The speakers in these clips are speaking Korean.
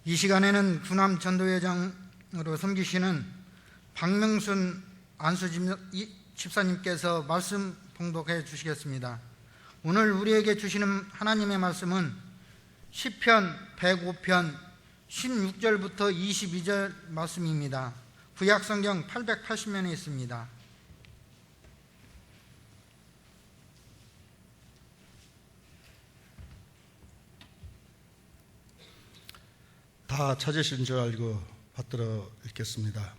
이 시간에는 구남 전도회장으로 섬기시는 박명순 안수 집사님께서 말씀 봉독해 주시겠습니다. 오늘 우리에게 주시는 하나님의 말씀은 시편 105편 16절부터 22절 말씀입니다. 구약성경 880면에 있습니다. 다 찾으신 줄 알고 받들어 읽겠습니다.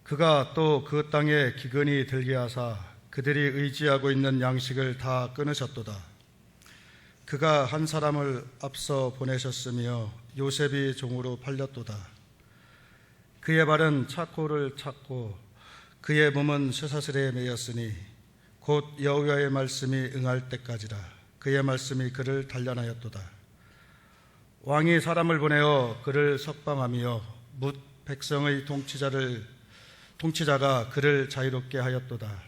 그가 또 그 땅에 기근이 들게 하사 그들이 의지하고 있는 양식을 다 끊으셨도다. 그가 한 사람을 앞서 보내셨으며 요셉이 종으로 팔렸도다. 그의 발은 차코를 찾고 그의 몸은 쇠사슬에 매였으니 곧 여호와의 말씀이 응할 때까지라. 그의 말씀이 그를 단련하였도다. 왕이 사람을 보내어 그를 석방하며 뭇 백성의 통치자가 그를 자유롭게 하였도다.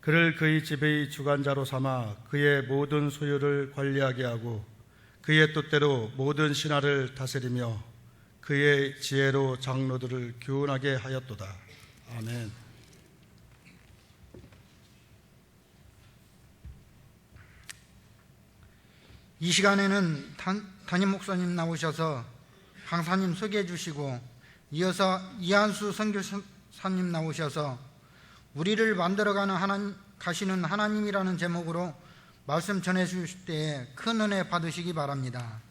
그를 그의 집의 주관자로 삼아 그의 모든 소유를 관리하게 하고 그의 뜻대로 모든 신하를 다스리며 그의 지혜로 장로들을 교훈하게 하였도다. 아멘. 이 시간에는 담임 목사님 나오셔서 강사님 소개해 주시고, 이어서 이한수 선교사님 나오셔서 우리를 만들어가는 가시는 하나님이라는 제목으로 말씀 전해 주실 때에 큰 은혜 받으시기 바랍니다.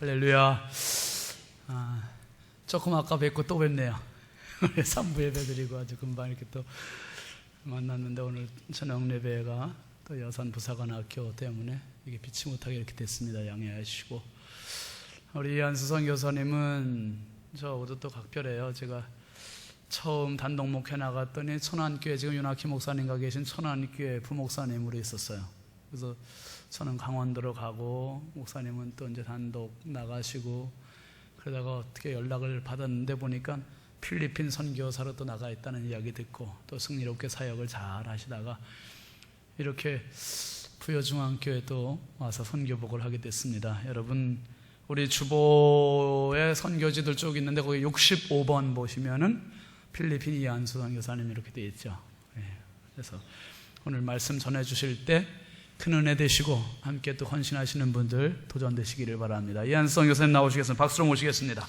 할렐루야. 조금 아까 뵙고 또 뵙네요. 3부 예배 드리고 아주 금방 이렇게 또 만났는데, 오늘 저녁 예배가 또 여산 부사관학교 때문에 이게 피치 못하게 이렇게 됐습니다. 양해하시고, 우리 이한수 선교사님은 저하고도 또 각별해요. 제가 처음 단독 목회 나갔더니 천안교회, 지금 윤학희 목사님과 계신 천안교회 부목사님으로 있었어요. 그래서 저는 강원도로 가고 목사님은 또 이제 단독 나가시고, 그러다가 어떻게 연락을 받았는데 보니까 필리핀 선교사로 또 나가 있다는 이야기 듣고 또 승리롭게 사역을 잘 하시다가 이렇게 부여중앙교회 또 와서 선교복을 하게 됐습니다. 여러분, 우리 주보에 선교지들 쭉 있는데 거기 65번 보시면은 필리핀 이한수 선교사님 이렇게 되어 있죠. 그래서 오늘 말씀 전해 주실 때 큰 은혜 되시고 함께 또 헌신하시는 분들 도전되시기를 바랍니다. 이한수 선교사님 나오시겠습니다. 박수로 모시겠습니다.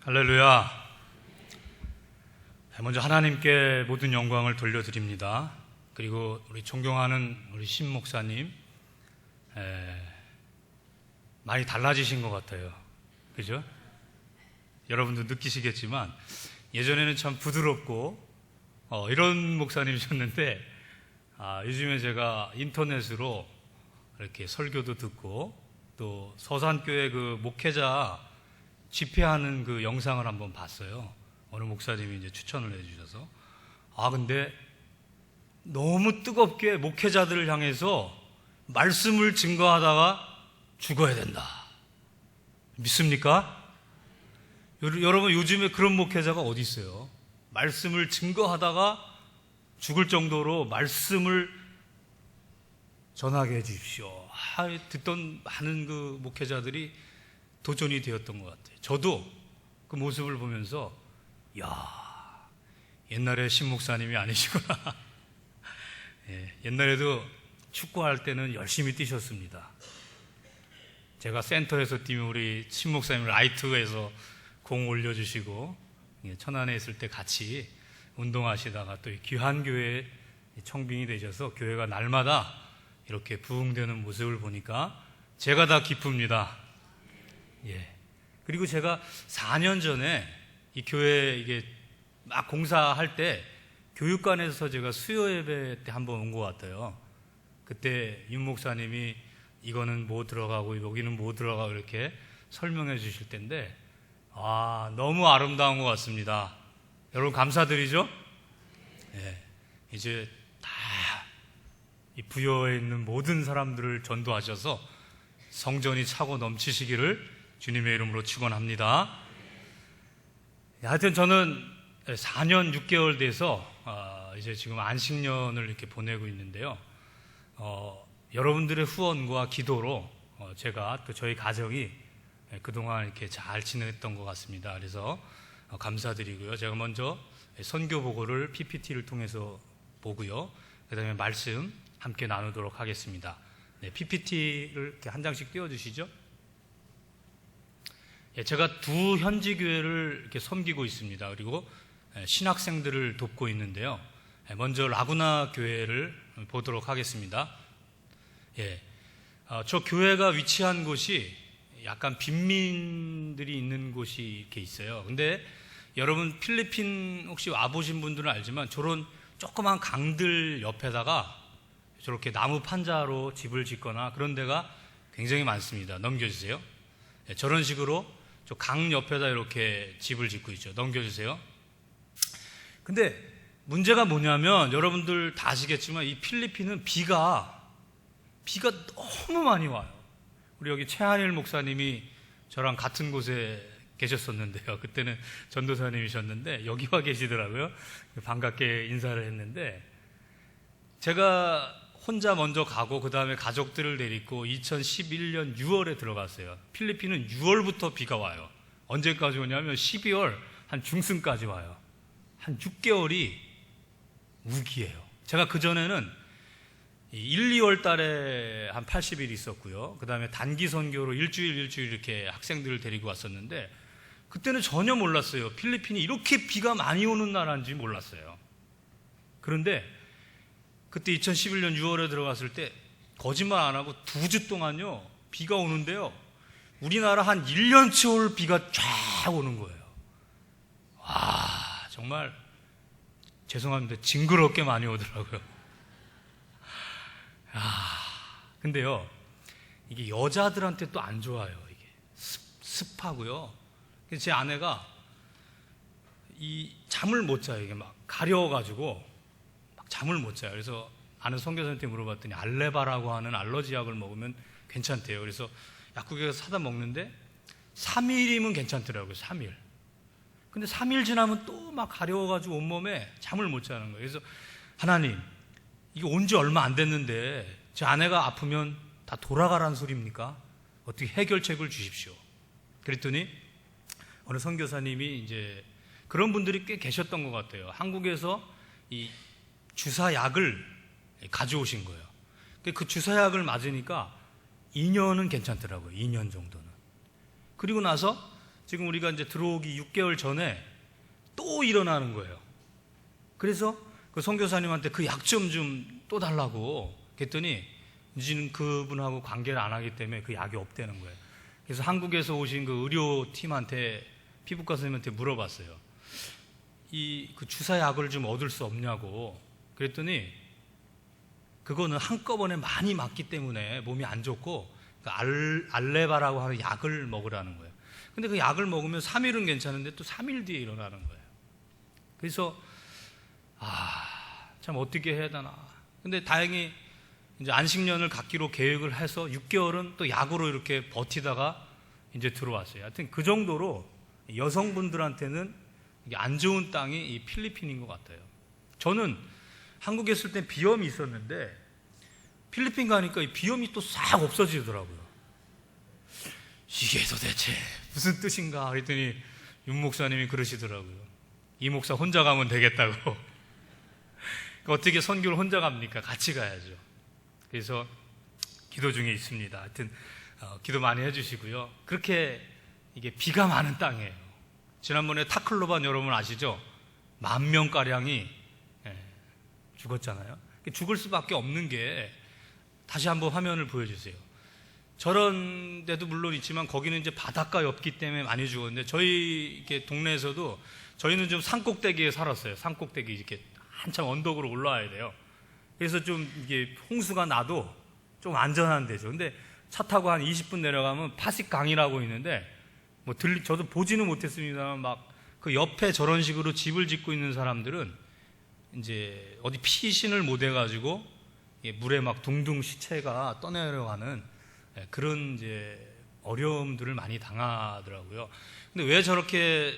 할렐루야. 먼저 하나님께 모든 영광을 돌려드립니다. 그리고 우리 존경하는 우리 신 목사님, 많이 달라지신 것 같아요. 그죠? 여러분도 느끼시겠지만 예전에는 참 부드럽고 이런 목사님이셨는데, 요즘에 제가 인터넷으로 이렇게 설교도 듣고 또 서산교회 그 목회자 집회하는 그 영상을 한번 봤어요. 어느 목사님이 이제 추천을 해주셔서. 근데 너무 뜨겁게 목회자들을 향해서 말씀을 증거하다가 죽어야 된다. 믿습니까? 여러분, 요즘에 그런 목회자가 어디 있어요? 말씀을 증거하다가 죽을 정도로 말씀을 전하게 해주십시오. 듣던 많은 그 목회자들이 도전이 되었던 것 같아요. 저도 그 모습을 보면서 옛날에 신 목사님이 아니시구나. 옛날에도 축구할 때는 열심히 뛰셨습니다. 제가 센터에서 뛰면 우리 신 목사님 라이트에서 공 올려주시고, 천안에 있을 때 같이 운동하시다가 또 귀한교회에 청빙이 되셔서 교회가 날마다 이렇게 부흥되는 모습을 보니까 제가 다 기쁩니다. 그리고 제가 4년 전에 이 교회 이게 막 공사할 때 교육관에서 제가 수요 예배 때 한번 온 것 같아요. 그때 윤 목사님이 이거는 뭐 들어가고 여기는 뭐 들어가고 이렇게 설명해 주실 텐데, 너무 아름다운 것 같습니다. 여러분 감사드리죠? 이제 다 이 부여에 있는 모든 사람들을 전도하셔서 성전이 차고 넘치시기를 주님의 이름으로 축원합니다. 하여튼 저는 4년 6개월 돼서 이제 지금 안식년을 이렇게 보내고 있는데요. 여러분들의 후원과 기도로 제가 또 저희 가정이 그동안 이렇게 잘 지냈던 것 같습니다. 그래서 감사드리고요. 제가 먼저 선교 보고를 PPT를 통해서 보고요. 그 다음에 말씀 함께 나누도록 하겠습니다. 네, PPT를 이렇게 한 장씩 띄워주시죠. 제가 두 현지 교회를 이렇게 섬기고 있습니다. 그리고 신학생들을 돕고 있는데요. 먼저 라구나 교회를 보도록 하겠습니다. 저 교회가 위치한 곳이 약간 빈민들이 있는 곳이 이렇게 있어요. 근데 여러분 필리핀 혹시 와보신 분들은 알지만 저런 조그만 강들 옆에다가 저렇게 나무 판자로 집을 짓거나 그런 데가 굉장히 많습니다. 넘겨주세요. 저런 식으로 저 강 옆에다 이렇게 집을 짓고 있죠. 넘겨주세요. 근데 문제가 뭐냐면 여러분들 다 아시겠지만 이 필리핀은 비가 너무 많이 와요. 우리 여기 최한일 목사님이 저랑 같은 곳에 계셨었는데요. 그때는 전도사님이셨는데 여기 와 계시더라고요. 반갑게 인사를 했는데 제가 혼자 먼저 가고 그 다음에 가족들을 데리고 2011년 6월에 들어갔어요. 필리핀은 6월부터 비가 와요. 언제까지 오냐면 12월 한 중순까지 와요. 한 6개월이 우기예요. 제가 그전에는 1, 2월 달에 한 80일 있었고요. 그 다음에 단기 선교로 일주일 이렇게 학생들을 데리고 왔었는데 그때는 전혀 몰랐어요. 필리핀이 이렇게 비가 많이 오는 나라인지 몰랐어요. 그런데 그때 2011년 6월에 들어갔을 때 거짓말 안 하고 2주 동안요 비가 오는데요 우리나라 한 1년치 올 비가 쫙 오는 거예요. 와, 정말 죄송합니다. 징그럽게 많이 오더라고요. 근데요 이게 여자들한테 또 안 좋아요. 이게 습하고요. 그래서 제 아내가 이 잠을 못 자요. 이게 막 가려워가지고 막 잠을 못 자요. 그래서 아는 선교사한테 물어봤더니 알레바라고 하는 알러지 약을 먹으면 괜찮대요. 그래서 약국에 가서 사다 먹는데 3일이면 괜찮더라고요. 3일. 근데 3일 지나면 또 막 가려워가지고 온몸에 잠을 못 자는 거예요. 그래서 하나님, 이게 온 지 얼마 안 됐는데 제 아내가 아프면 다 돌아가라는 소리입니까? 어떻게 해결책을 주십시오. 그랬더니 어느 선교사님이 이제 그런 분들이 꽤 계셨던 것 같아요. 한국에서 이 주사약을 가져오신 거예요. 그 주사약을 맞으니까 2년은 괜찮더라고요. 2년 정도는. 그리고 나서 지금 우리가 이제 들어오기 6개월 전에 또 일어나는 거예요. 그래서 그 선교사님한테 그 약 좀 또 달라고 그랬더니 이제는 그분하고 관계를 안 하기 때문에 그 약이 없다는 거예요. 그래서 한국에서 오신 그 의료팀한테 피부과 선생님한테 물어봤어요. 그 주사약을 좀 얻을 수 없냐고. 그랬더니 그거는 한꺼번에 많이 맞기 때문에 몸이 안 좋고 그 알레바라고 하는 약을 먹으라는 거예요. 근데 그 약을 먹으면 3일은 괜찮은데 또 3일 뒤에 일어나는 거예요. 그래서 참 어떻게 해야 되나. 근데 다행히 이제 안식년을 갖기로 계획을 해서 6개월은 또 약으로 이렇게 버티다가 이제 들어왔어요. 하여튼 그 정도로 여성분들한테는 이게 안 좋은 땅이 이 필리핀인 것 같아요. 저는 한국에 있을 때 비염이 있었는데 필리핀 가니까 이 비염이 또 싹 없어지더라고요. 이게 도대체 무슨 뜻인가 그랬더니 윤 목사님이 그러시더라고요. 이 목사 혼자 가면 되겠다고. 어떻게 선교를 혼자 갑니까? 같이 가야죠. 그래서 기도 중에 있습니다. 하여튼 기도 많이 해주시고요. 그렇게 이게 비가 많은 땅이에요. 지난번에 타클로반 여러분 아시죠? 10,000명가량이 죽었잖아요. 죽을 수밖에 없는 게 다시 한번 화면을 보여주세요. 저런 데도 물론 있지만 거기는 이제 바닷가였기 때문에 많이 죽었는데 저희 이렇게 동네에서도 저희는 좀 산꼭대기에 살았어요. 산꼭대기 이렇게 한참 언덕으로 올라와야 돼요. 그래서 좀 이게 홍수가 나도 좀 안전한 데죠. 근데 차 타고 한 20분 내려가면 파식강이라고 있는데 저도 보지는 못했습니다만 막 그 옆에 저런 식으로 집을 짓고 있는 사람들은 이제 어디 피신을 못 해가지고 물에 막 둥둥 시체가 떠내려가는 그런 이제 어려움들을 많이 당하더라고요. 근데 왜 저렇게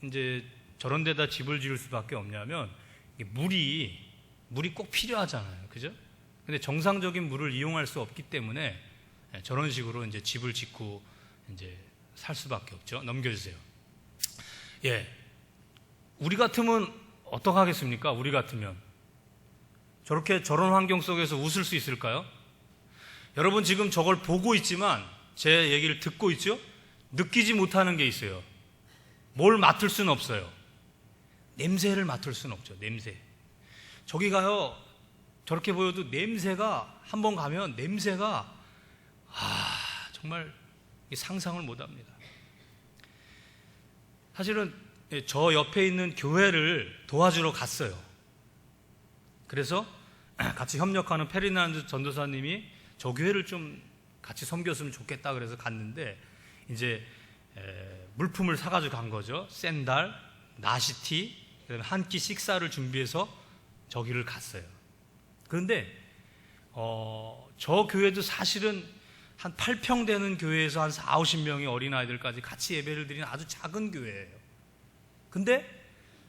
이제 저런 데다 집을 지을 수밖에 없냐면 이게 물이 꼭 필요하잖아요. 그죠? 근데 정상적인 물을 이용할 수 없기 때문에 저런 식으로 이제 집을 짓고 이제 살 수밖에 없죠. 넘겨주세요. 예. 우리 같으면 어떡하겠습니까? 우리 같으면. 저런 환경 속에서 웃을 수 있을까요? 여러분 지금 저걸 보고 있지만 제 얘기를 듣고 있죠? 느끼지 못하는 게 있어요. 뭘 맡을 수는 없어요. 냄새를 맡을 수는 없죠. 냄새. 저기 가요. 저렇게 보여도 냄새가 한번 가면 냄새가 정말 상상을 못합니다. 사실은 저 옆에 있는 교회를 도와주러 갔어요. 그래서 같이 협력하는 페르난드 전도사님이 저 교회를 좀 같이 섬겼으면 좋겠다 그래서 갔는데 이제 물품을 사가지고 간 거죠. 샌달, 나시티, 그다음에 한 끼 식사를 준비해서 저기를 갔어요. 그런데 저 교회도 사실은 한 8평 되는 교회에서 한 4, 50명의 어린아이들까지 같이 예배를 드리는 아주 작은 교회예요. 근데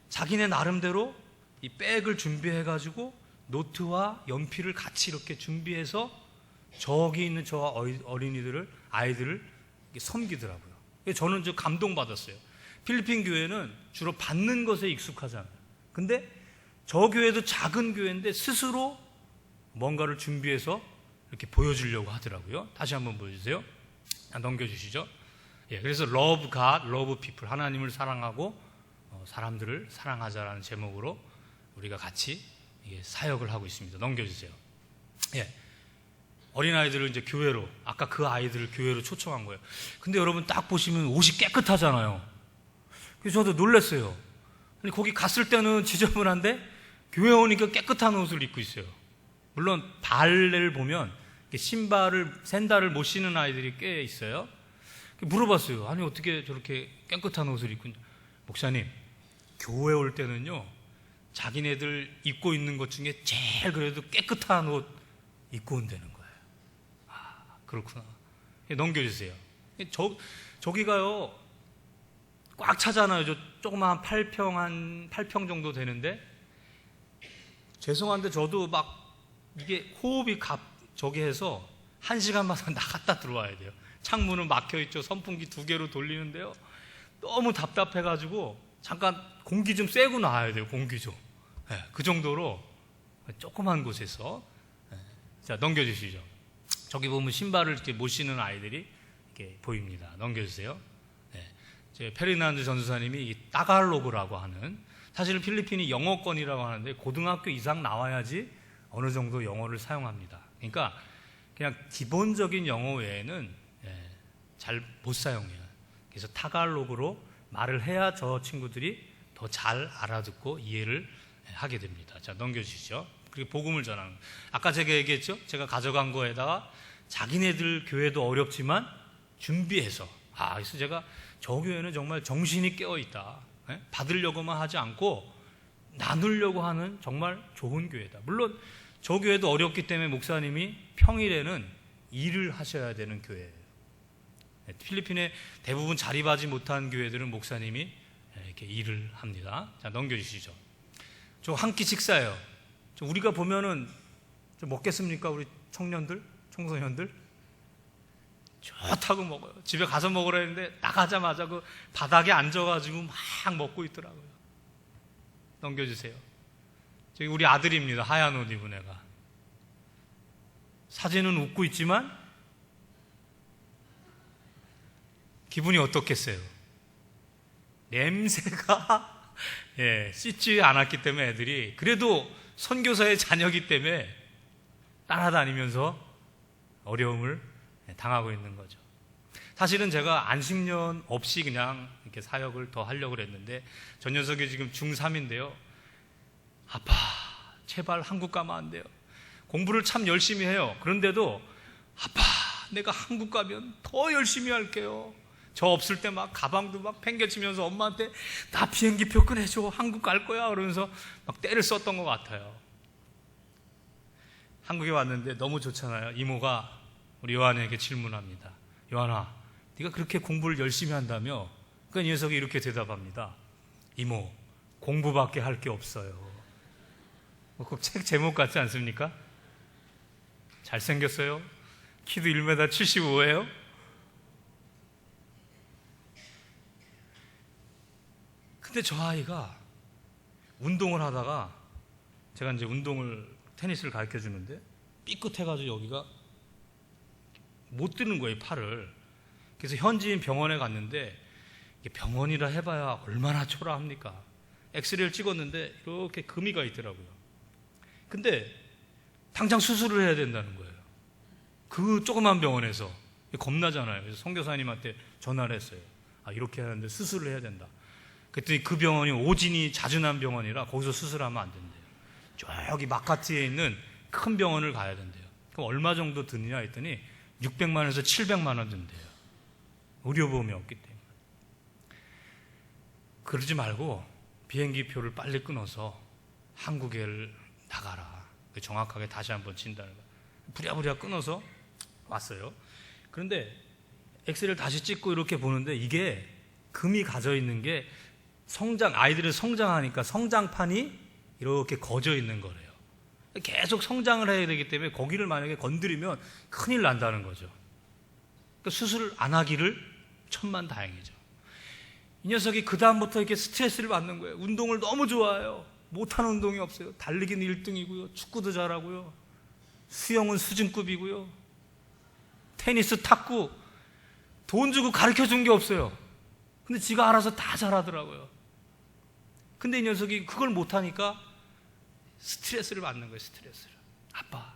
자기네 나름대로 이 백을 준비해가지고 노트와 연필을 같이 이렇게 준비해서 저기 있는 저 아이들을 섬기더라고요. 저는 좀 감동받았어요. 필리핀 교회는 주로 받는 것에 익숙하잖아요. 근데 저 교회도 작은 교회인데 스스로 뭔가를 준비해서 이렇게 보여주려고 하더라고요. 다시 한번 보여주세요. 넘겨주시죠. 예, 그래서 Love God, Love People, 하나님을 사랑하고 사람들을 사랑하자라는 제목으로 우리가 같이 사역을 하고 있습니다. 넘겨주세요. 예, 어린아이들을 이제 교회로, 아까 그 아이들을 교회로 초청한 거예요. 근데 여러분 딱 보시면 옷이 깨끗하잖아요. 그래서 저도 놀랐어요. 아니, 거기 갔을 때는 지저분한데 교회 오니까 깨끗한 옷을 입고 있어요. 물론 발을 보면 샌달을 못 신는 아이들이 꽤 있어요. 물어봤어요. 아니 어떻게 저렇게 깨끗한 옷을 입고 있냐. 목사님, 교회 올 때는요 자기네들 입고 있는 것 중에 제일 그래도 깨끗한 옷 입고 온다는 거예요. 그렇구나. 넘겨주세요. 저기가요 꽉 차잖아요. 저 조그만 8평 정도 되는데, 죄송한데 저도 막 이게 호흡이 저기 해서 1시간마다 나갔다 들어와야 돼요. 창문은 막혀있죠. 선풍기 2개로 돌리는데요. 너무 답답해가지고 잠깐 공기 좀 쐬고 나와야 돼요. 공기 좀. 네, 그 정도로 조그만 곳에서. 네. 자, 넘겨주시죠. 저기 보면 신발을 이렇게 못 신는 아이들이 이렇게 보입니다. 넘겨주세요. 네. 제 페르난드 전도사님이 이 따갈로그라고 하는, 사실은 필리핀이 영어권이라고 하는데 고등학교 이상 나와야지 어느 정도 영어를 사용합니다. 그러니까 그냥 기본적인 영어 외에는 잘 못 사용해요. 그래서 타갈로그로 말을 해야 저 친구들이 더 잘 알아듣고 이해를 하게 됩니다. 자, 넘겨주시죠. 그리고 복음을 전하는, 아까 제가 얘기했죠. 제가 가져간 거에다가 자기네들 교회도 어렵지만 준비해서, 그래서 제가 저 교회는 정말 정신이 깨어있다. 받으려고만 하지 않고 나누려고 하는 정말 좋은 교회다. 물론 저 교회도 어렵기 때문에 목사님이 평일에는 일을 하셔야 되는 교회예요. 필리핀에 대부분 자립하지 못한 교회들은 목사님이 이렇게 일을 합니다. 자, 넘겨주시죠. 저 한 끼 식사예요. 우리가 보면은 좀 먹겠습니까? 우리 청소년들? 좋다고 먹어요. 집에 가서 먹으라 했는데 나가자마자 그 바닥에 앉아가지고 막 먹고 있더라고요. 넘겨주세요. 저기 우리 아들입니다. 하얀 옷 입은 애가. 사진은 웃고 있지만 기분이 어떻겠어요? 냄새가 씻지 않았기 때문에 애들이, 그래도 선교사의 자녀이기 때문에 따라다니면서 어려움을 당하고 있는 거죠. 사실은 제가 안식년 없이 그냥 이렇게 사역을 더 하려고 했는데, 저 녀석이 지금 중3인데요. 아빠, 제발 한국 가면 안 돼요. 공부를 참 열심히 해요. 그런데도 아빠, 내가 한국 가면 더 열심히 할게요. 저 없을 때 막 가방도 막 팽개치면서 엄마한테 나 비행기표 끊어줘, 한국 갈 거야 그러면서 막 때를 썼던 것 같아요. 한국에 왔는데 너무 좋잖아요. 이모가 우리 요한에게 질문합니다. 요한아, 네가 그렇게 공부를 열심히 한다며? 그러니까 이 녀석이 이렇게 대답합니다. 이모, 공부밖에 할 게 없어요. 꼭 책 제목 같지 않습니까? 잘생겼어요. 키도 1m 75예요. 근데 저 아이가 운동을 하다가, 제가 이제 테니스를 가르쳐 주는데 삐끗해가지고 여기가 못 드는 거예요, 팔을. 그래서 현지인 병원에 갔는데, 이게 병원이라 해봐야 얼마나 초라합니까? 엑스레이를 찍었는데 이렇게 금이가 있더라고요. 근데 당장 수술을 해야 된다는 거예요. 그 조그만 병원에서. 겁나잖아요. 그래서 선교사님한테 전화를 했어요. 이렇게 하는데 수술을 해야 된다. 그랬더니 그 병원이 오진이 자주 난 병원이라 거기서 수술하면 안 된대요. 저기 마카티에 있는 큰 병원을 가야 된대요. 그럼 얼마 정도 드느냐 했더니 600만 원에서 700만 원 든대요. 의료보험이 없기 때문에. 그러지 말고 비행기 표를 빨리 끊어서 한국에 나가라. 정확하게 다시 한번 진단을. 부랴부랴 끊어서 왔어요. 그런데 엑스레이를 다시 찍고 이렇게 보는데 이게 금이 가져 있는 게 아이들이 성장하니까 성장판이 이렇게 거져 있는 거래요. 계속 성장을 해야 되기 때문에 거기를 만약에 건드리면 큰일 난다는 거죠. 그러니까 수술을 안 하기를 천만다행이죠. 이 녀석이 그 다음부터 이렇게 스트레스를 받는 거예요. 운동을 너무 좋아해요. 못하는 운동이 없어요. 달리기는 1등이고요. 축구도 잘하고요. 수영은 수준급이고요. 테니스, 탁구 돈 주고 가르쳐 준 게 없어요. 근데 지가 알아서 다 잘하더라고요. 근데 이 녀석이 그걸 못하니까 스트레스를 받는 거예요. 스트레스를. 아빠,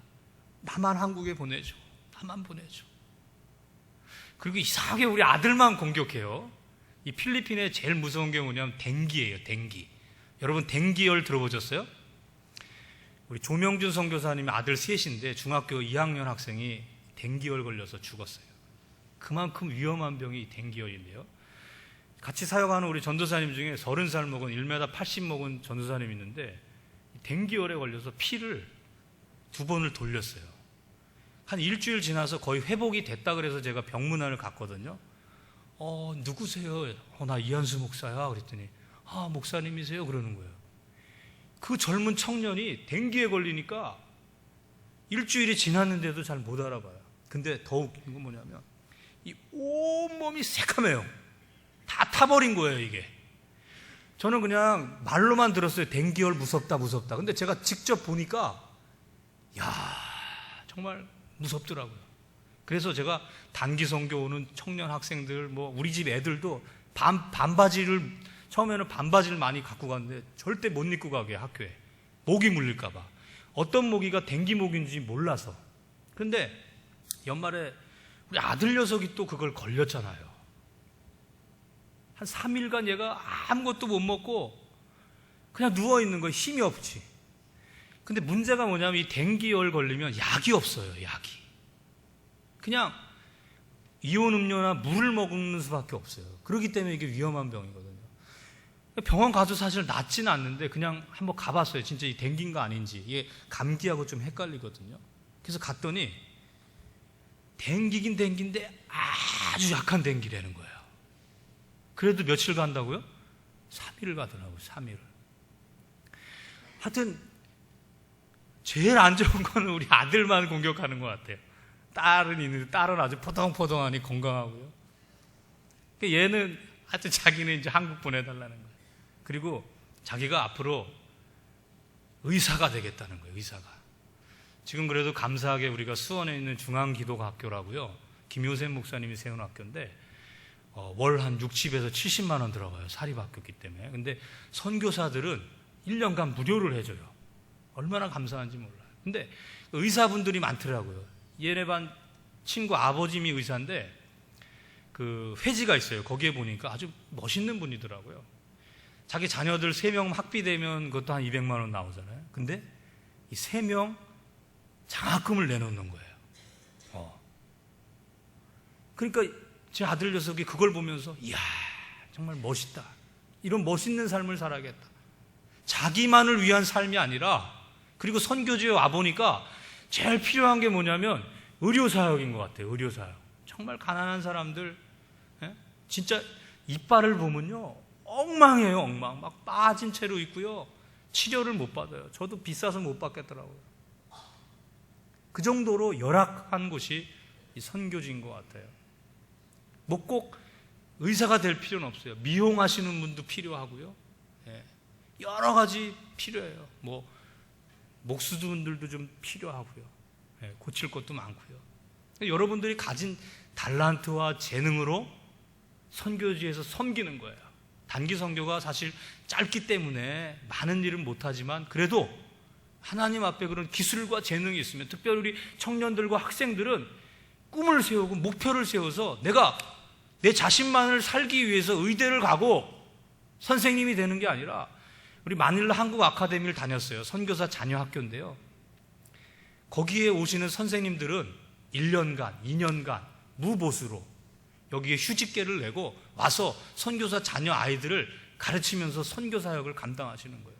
나만 한국에 보내줘. 나만 보내줘. 그리고 이상하게 우리 아들만 공격해요. 이 필리핀에 제일 무서운 게 뭐냐면 댕기예요. 댕기. 여러분 댕기열 들어보셨어요? 우리 조명준 선교사님의 아들 셋인데 중학교 2학년 학생이 댕기열 걸려서 죽었어요. 그만큼 위험한 병이 댕기열인데요. 같이 사역하는 우리 전도사님 중에 30살 먹은 1m 80 먹은 전도사님 있는데 댕기열에 걸려서 피를 2번을 돌렸어요. 한 일주일 지나서 거의 회복이 됐다 그래서 제가 병문안을 갔거든요. 누구세요? 나 이한수 목사야. 그랬더니 목사님이세요? 그러는 거예요. 그 젊은 청년이 댕기에 걸리니까 일주일이 지났는데도 잘 못 알아봐요. 근데 더 웃긴 건 뭐냐면 이 온몸이 새카매요. 다 타버린 거예요, 이게. 저는 그냥 말로만 들었어요. 댕기열 무섭다. 근데 제가 직접 보니까 정말 무섭더라고요. 그래서 제가 단기 선교 오는 청년 학생들, 우리 집 애들도 반바지를 처음에는 반바지를 많이 갖고 갔는데 절대 못 입고 가게 학교에. 모기 물릴까 봐. 어떤 모기가 댕기 모기인지 몰라서. 그런데 연말에 우리 아들 녀석이 또 그걸 걸렸잖아요. 한 3일간 얘가 아무것도 못 먹고 그냥 누워있는 거예요. 힘이 없지. 근데 문제가 뭐냐면 이 댕기열 걸리면 약이 없어요. 약이. 그냥 이온 음료나 물을 먹는 수밖에 없어요. 그렇기 때문에 이게 위험한 병이거든요. 병원 가서 사실 낫지는 않는데 그냥 한번 가봤어요. 진짜 이 댕기인가 아닌지. 이게 감기하고 좀 헷갈리거든요. 그래서 갔더니 댕기긴 댕기인데 아주 약한 댕기라는 거예요. 그래도 며칠 간다고요? 3일을 가더라고요. 3일을. 하여튼 제일 안 좋은 거는 우리 아들만 공격하는 것 같아요. 딸은 있는데 딸은 아주 포동포동하니 건강하고요. 얘는 하여튼 자기는 이제 한국 보내달라는 거예요. 그리고 자기가 앞으로 의사가 되겠다는 거예요. 의사가. 지금 그래도 감사하게 우리가 수원에 있는 중앙기독학교라고요. 김효셉 목사님이 세운 학교인데 월 한 60에서 70만 원 들어가요. 사립학교이기 때문에. 근데 선교사들은 1년간 무료를 해줘요. 얼마나 감사한지 몰라요. 근데 의사분들이 많더라고요. 얘네 반 친구 아버님이 의사인데 그 회지가 있어요. 거기에 보니까 아주 멋있는 분이더라고요. 자기 자녀들 3명 학비되면 그것도 한 200만 원 나오잖아요. 근데 이 3명 장학금을 내놓는 거예요. 그러니까 제 아들 녀석이 그걸 보면서 이야 정말 멋있다. 이런 멋있는 삶을 살아야겠다. 자기만을 위한 삶이 아니라 그리고 선교지에 와보니까 제일 필요한 게 뭐냐면 의료사역인 것 같아요. 의료사역. 정말 가난한 사람들 진짜 이빨을 보면요 엉망이에요, 엉망. 막 빠진 채로 있고요. 치료를 못 받아요. 저도 비싸서 못 받겠더라고요. 그 정도로 열악한 곳이 이 선교지인 것 같아요. 뭐 꼭 의사가 될 필요는 없어요. 미용하시는 분도 필요하고요. 예. 여러 가지 필요해요. 뭐 목수분들도 좀 필요하고요. 예. 고칠 것도 많고요. 여러분들이 가진 달란트와 재능으로 선교지에서 섬기는 거예요. 단기 선교가 사실 짧기 때문에 많은 일은 못하지만 그래도 하나님 앞에 그런 기술과 재능이 있으면, 특별히 우리 청년들과 학생들은 꿈을 세우고 목표를 세워서 내가 내 자신만을 살기 위해서 의대를 가고 선생님이 되는 게 아니라, 우리 마닐라 한국 아카데미를 다녔어요. 선교사 자녀 학교인데요. 거기에 오시는 선생님들은 1년간, 2년간 무보수로 여기에 휴직계를 내고 와서 선교사 자녀 아이들을 가르치면서 선교사역을 감당하시는 거예요.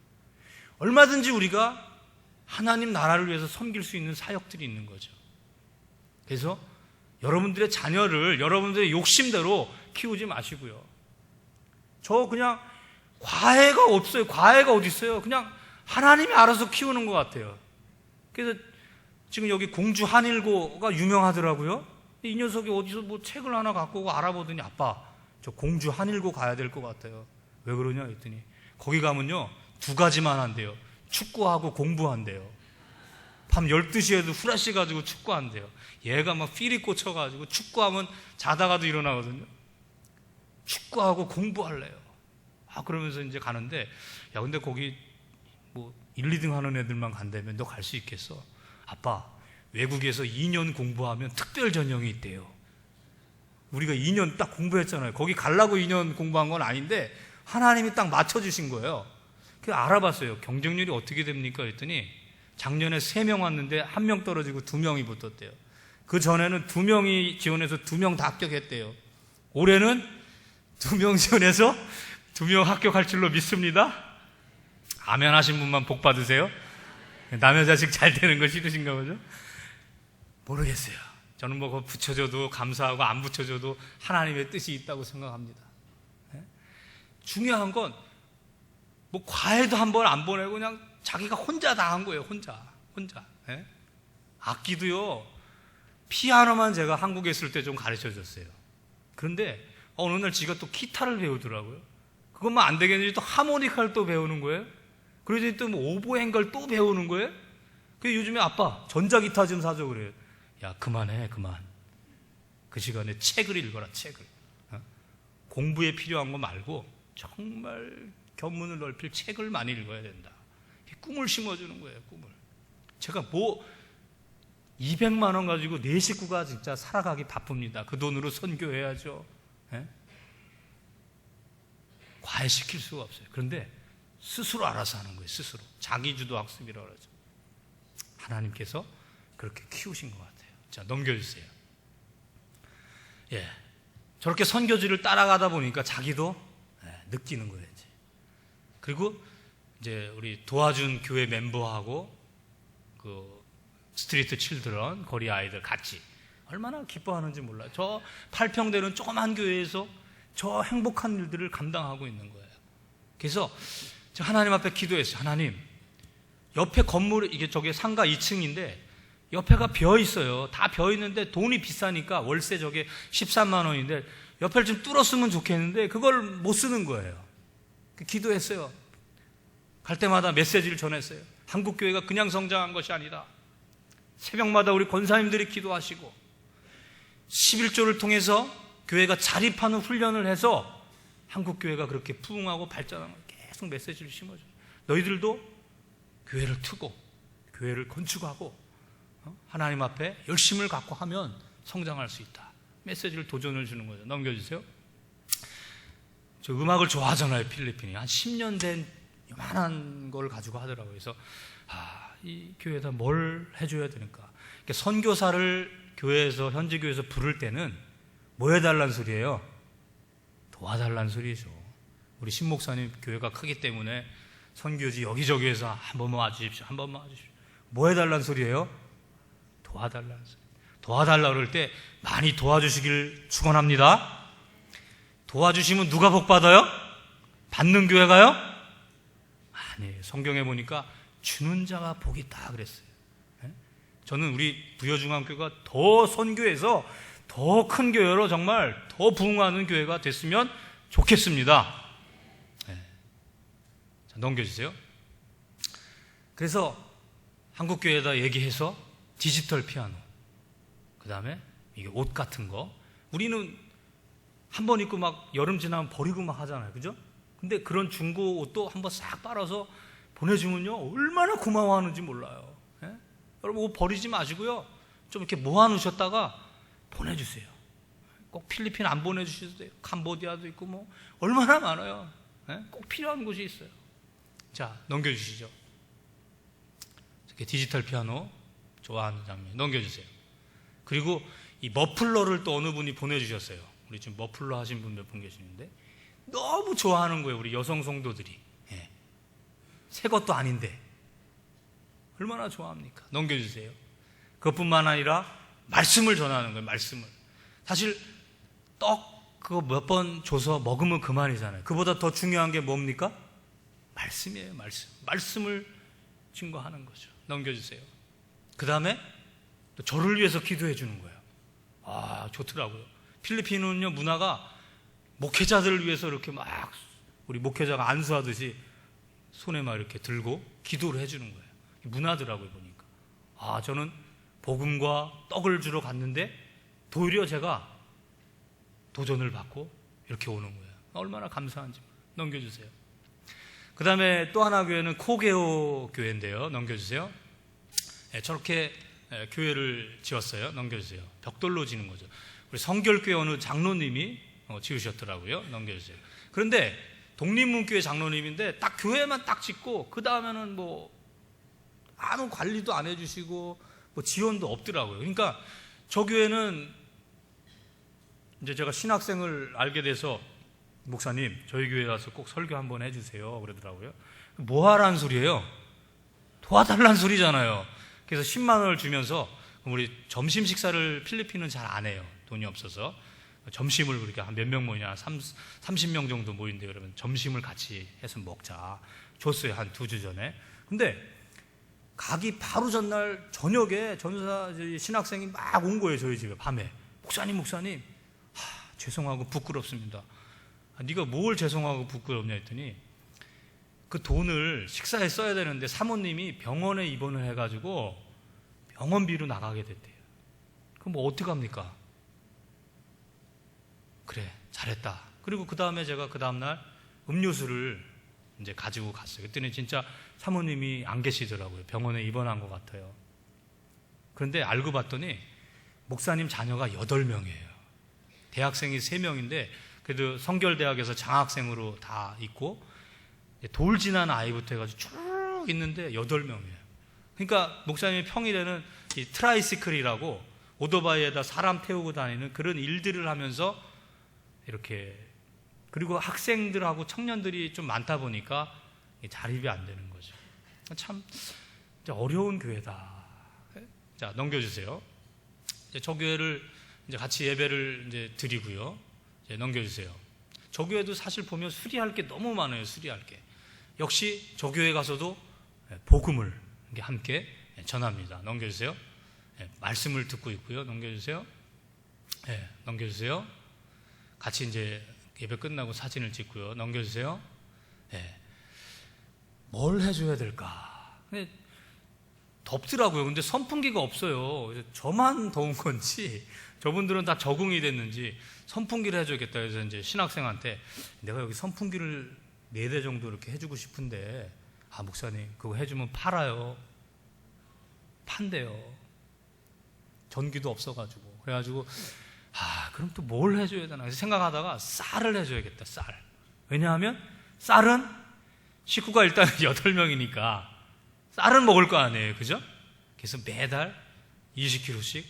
얼마든지 우리가 하나님 나라를 위해서 섬길 수 있는 사역들이 있는 거죠. 그래서 여러분들의 자녀를 여러분들의 욕심대로 키우지 마시고요. 저 그냥 과외가 없어요. 과외가 어디 있어요? 그냥 하나님이 알아서 키우는 것 같아요. 그래서 지금 여기 공주 한일고가 유명하더라고요. 이 녀석이 어디서 뭐 책을 하나 갖고 오고 알아보더니, 아빠 저 공주 한일고 가야 될 것 같아요. 왜 그러냐 했더니 거기 가면요 2가지만 한대요. 축구하고 공부한대요. 밤 12시에도 후라시 가지고 축구한대요. 얘가 막 필이 꽂혀가지고 축구하면 자다가도 일어나거든요. 축구하고 공부할래요. 그러면서 이제 가는데, 야 근데 거기 뭐 1, 2등 하는 애들만 간다면 너 갈 수 있겠어? 아빠, 외국에서 2년 공부하면 특별 전형이 있대요. 우리가 2년 딱 공부했잖아요. 거기 가려고 2년 공부한 건 아닌데 하나님이 딱 맞춰주신 거예요. 그래서 알아봤어요. 경쟁률이 어떻게 됩니까? 했더니 작년에 3명 왔는데 1명 떨어지고 2명이 붙었대요. 그 전에는 2명이 지원해서 2명 다 합격했대요. 올해는 2명 지원해서 2명 합격할 줄로 믿습니다. 아멘 하신 분만 복 받으세요. 남의 자식 잘 되는 거 싫으신가 보죠? 모르겠어요. 저는 뭐 붙여줘도 감사하고 안 붙여줘도 하나님의 뜻이 있다고 생각합니다. 중요한 건 뭐 과외도 한 번 안 보내고 그냥 자기가 혼자 다 한 거예요. 혼자. 악기도요, 피아노만 제가 한국에 있을 때 좀 가르쳐 줬어요. 그런데 어느 날 지가 또 기타를 배우더라고요. 그것만 안 되겠는지 또 하모니카를 또 배우는 거예요. 그러더니 또 뭐 오보행가를 또 배우는 거예요. 그래서 요즘에 아빠 전자기타 좀 사줘 그래요. 야 그만해 그만. 그 시간에 책을 읽어라. 책을. 공부에 필요한 거 말고 정말 견문을 넓힐 책을 많이 읽어야 된다. 꿈을 심어주는 거예요. 꿈을. 제가 뭐 200만 원 가지고 내 식구가 진짜 살아가기 바쁩니다. 그 돈으로 선교해야죠. 과외시킬 수가 없어요. 그런데 스스로 알아서 하는 거예요. 스스로. 자기주도 학습이라고 그러죠. 하나님께서 그렇게 키우신 것 같아요. 자, 넘겨주세요. 예, 저렇게 선교지를 따라가다 보니까 자기도 느끼는 거예요. 이제. 그리고 이제 우리 도와준 교회 멤버하고 그 스트리트 칠드런, 거리 아이들 같이 얼마나 기뻐하는지 몰라요. 저 8평대는 조그만 교회에서 저 행복한 일들을 감당하고 있는 거예요. 그래서 하나님 앞에 기도했어요. 하나님, 옆에 건물, 이게 저게 상가 2층인데 옆에가 비어 있어요. 다 비어 있는데 돈이 비싸니까 월세 저게 13만 원인데 옆에를 좀 뚫었으면 좋겠는데 그걸 못 쓰는 거예요. 기도했어요. 갈 때마다 메시지를 전했어요. 한국교회가 그냥 성장한 것이 아니다. 새벽마다 우리 권사님들이 기도하시고 11조를 통해서 교회가 자립하는 훈련을 해서 한국교회가 그렇게 부흥하고 발전하는 걸 계속 메시지를 심어줘요. 너희들도 교회를 트고 교회를 건축하고 하나님 앞에 열심을 갖고 하면 성장할 수 있다. 메시지를 도전을 주는 거죠. 넘겨주세요. 저 음악을 좋아하잖아요. 필리핀이 한 10년 된 요만한 걸 가지고 하더라고요. 그래서 이 교회에다 뭘 해줘야 되니까. 그러니까 선교사를 교회에서 현지 교회에서 부를 때는 뭐 해달란 소리예요? 도와달란 소리죠. 우리 신 목사님 교회가 크기 때문에 선교지 여기저기에서 한 번만 와주십시오. 한 번만 와주십시오. 뭐 해달란 소리예요? 도와달라는 소리. 도와달라 그럴 때 많이 도와주시길 축원합니다. 도와주시면 누가 복 받아요? 받는 교회가요? 아니에요. 성경에 보니까 주는 자가 복이 있다 그랬어요. 저는 우리 부여중앙교회가 더 선교해서 더 큰 교회로 정말 더 부흥하는 교회가 됐으면 좋겠습니다. 자, 넘겨주세요. 그래서 한국교회에다 얘기해서 디지털 피아노, 그 다음에 이게 옷 같은 거, 우리는 한 번 입고 막 여름 지나면 버리고 막 하잖아요, 그죠? 근데 그런 중고 옷도 한번 싹 빨아서 보내주면요 얼마나 고마워하는지 몰라요. 여러분 옷 버리지 마시고요, 좀 이렇게 모아놓으셨다가 보내주세요. 꼭 필리핀 안 보내주셔도 돼요. 캄보디아도 있고 뭐 얼마나 많아요. 꼭 필요한 곳이 있어요. 자, 넘겨주시죠. 이렇게 디지털 피아노 좋아하는 장면 넘겨주세요. 그리고 이 머플러를 또 어느 분이 보내주셨어요. 우리 지금 머플러 하신 분 몇 분 계시는데 너무 좋아하는 거예요, 우리 여성 성도들이. 새 것도 아닌데 얼마나 좋아합니까? 넘겨주세요. 그것뿐만 아니라 말씀을 전하는 거예요. 말씀을. 사실 떡 그거 몇 번 줘서 먹으면 그만이잖아요. 그보다 더 중요한 게 뭡니까? 말씀이에요. 말씀을 증거하는 거죠. 넘겨주세요. 그 다음에 또 저를 위해서 기도해 주는 거예요. 아, 좋더라고요. 필리핀은요 문화가 목회자들을 위해서 이렇게 막 우리 목회자가 안수하듯이 손에 막 이렇게 들고 기도를 해주는 거예요. 문화더라고요 보니까. 아, 저는 복음과 떡을 주러 갔는데 도리어 제가 도전을 받고 이렇게 오는 거예요. 얼마나 감사한지. 넘겨주세요. 그 다음에 또 하나 교회는 코게오 교회인데요. 넘겨주세요. 저렇게 교회를 지었어요. 넘겨주세요. 벽돌로 지는 거죠. 우리 성결교회 어느 장로님이 지으셨더라고요. 넘겨주세요. 그런데 독립문교회 장로님인데 딱 교회만 딱 짓고 그 다음에는 뭐 아무 관리도 안 해주시고 뭐 지원도 없더라고요. 그러니까 저 교회는 이제 제가 신학생을 알게 돼서 목사님 저희 교회 와서 꼭 설교 한번 해주세요 그러더라고요. 뭐 하라는 소리예요? 도와달라는 소리잖아요. 그래서 10만 원을 주면서 우리 점심 식사를 필리핀은 잘 안 해요. 돈이 없어서. 점심을 그렇게 한 몇 명 모이냐, 30명 정도 모인대. 그러면 점심을 같이 해서 먹자 줬어요. 한 2주 전에. 근데 가기 바로 전날 저녁에 전사 신학생이 막 온 거예요. 저희 집에 밤에. 목사님 죄송하고 부끄럽습니다. 네가 뭘 죄송하고 부끄럽냐 했더니 그 돈을 식사에 써야 되는데 사모님이 병원에 입원을 해가지고 병원비로 나가게 됐대요. 그럼 뭐 어떡합니까? 그래, 잘했다. 그리고 그 다음에 제가 그 다음날 음료수를 이제 가지고 갔어요. 그랬더니 진짜 사모님이 안 계시더라고요. 병원에 입원한 것 같아요. 그런데 알고 봤더니 목사님 자녀가 8명이에요. 대학생이 3명인데 그래도 성결대학에서 장학생으로 다 있고 돌 지난 아이부터 해가지고 쭉 있는데 8명이에요. 그러니까 목사님이 평일에는 이 트라이시클이라고 오토바이에다 사람 태우고 다니는 그런 일들을 하면서 이렇게, 그리고 학생들하고 청년들이 좀 많다 보니까 자립이 안 되는 거죠. 참 어려운 교회다. 자, 넘겨주세요. 저 교회를 이제 같이 예배를 이제 드리고요. 이제 넘겨주세요. 저 교회도 사실 보면 수리할 게 너무 많아요. 수리할 게. 역시 저 교회 가서도 복음을 함께 전합니다. 넘겨주세요. 말씀을 듣고 있고요. 넘겨주세요. 넘겨주세요. 같이 이제 예배 끝나고 사진을 찍고요. 넘겨주세요. 뭘 해줘야 될까? 근데 덥더라고요. 근데 선풍기가 없어요. 그래서 저만 더운 건지 저분들은 다 적응이 됐는지 선풍기를 해줘야겠다 해서 이제 신학생한테 내가 여기 선풍기를 4대 정도 이렇게 해주고 싶은데, 아, 목사님 그거 해주면 팔아요. 판대요. 전기도 없어가지고. 그래가지고 그럼 또 뭘 해줘야 되나 그래서 생각하다가 쌀을 해줘야겠다. 쌀. 왜냐하면 쌀은 식구가 일단 8명이니까 쌀은 먹을 거 아니에요. 그죠? 그래서 매달 20kg씩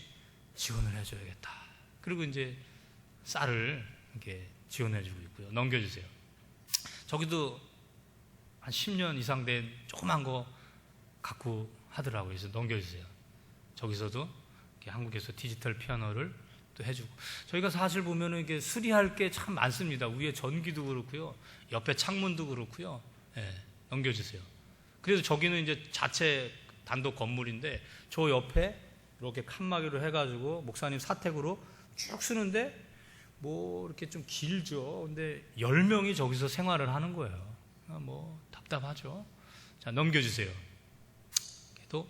지원을 해줘야겠다. 그리고 이제 쌀을 이렇게 지원해주고 있고요. 넘겨주세요. 저기도 한 10년 이상 된 조그만 거 갖고 하더라고요. 그래서 넘겨주세요. 저기서도 이렇게 한국에서 디지털 피아노를 또 해주고. 저희가 사실 보면은 이게 수리할 게 참 많습니다. 위에 전기도 그렇고요, 옆에 창문도 그렇고요. 예, 넘겨주세요. 그래서 저기는 이제 자체 단독 건물인데 저 옆에 이렇게 칸막이로 해가지고 목사님 사택으로 쭉 쓰는데 뭐 이렇게 좀 길죠. 근데 10명이 저기서 생활을 하는 거예요. 뭐 답답하죠. 자, 넘겨주세요. 그래도